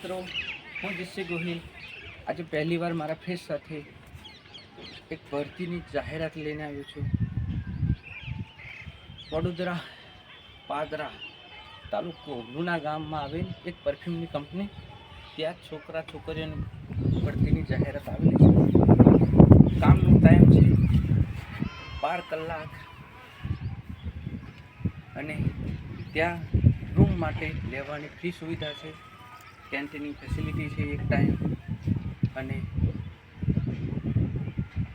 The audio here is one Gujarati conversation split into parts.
મિત્રો, હું જસ્સી ગોહિલ આજે પહેલી વાર મારા ફેસ સાથે એક ભરતીની જાહેરાત લઈને આવ્યો છું. વડોદરા પાદરા તાલુકો લુણા ગામમાં આવેલ એક પરફ્યુમની કંપની, ત્યાં છોકરા છોકરીઓની ભરતીની જાહેરાત આવેલી છે. કામનો ટાઈમ છે 12 કલાક અને ત્યાં રૂમ માટે લેવાની ફ્રી સુવિધા છે. કેન્ટીનની ફેસિલિટી છે એક ટાઈમ, અને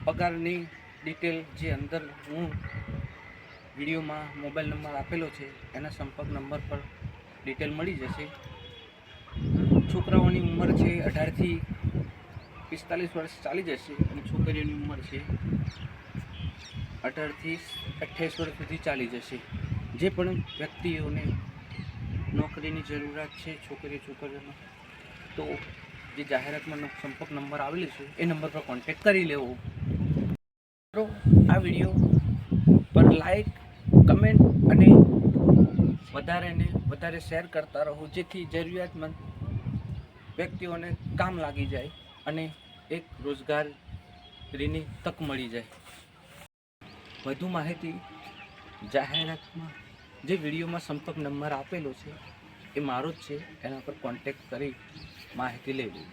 પગારની ડિટેલ જે અંદર હું વિડીયોમાં મોબાઈલ નંબર આપેલો છે એના સંપર્ક નંબર પર ડિટેલ મળી જશે. છોકરાઓની ઉંમર છે 18 થી 45 વર્ષ ચાલી જશે અને છોકરીઓની ઉંમર છે 18 થી 28 વર્ષ સુધી ચાલી જશે. જે પણ વ્યક્તિઓને નોકરીની જરૂરિયાત છે છોકરીઓનો, તો જે જાહેરાતમાં સંપર્ક નંબર આવેલો છે એ નંબર પર કોન્ટેક્ટ કરી લેવો. આ વિડીયો પર લાઈક, કમેન્ટ અને વધારે શેર કરતા રહો, જેથી જરૂરિયાતમંદ વ્યક્તિઓને કામ લાગી જાય અને એક રોજગારીની તક મળી જાય. વધુ માહિતી જાહેરાતમાં જે વિડીયોમાં સંપર્ક નંબર આપેલો છે એ મારો જ છે, એના પર કોન્ટેક્ટ કરી માહિતી લેવી.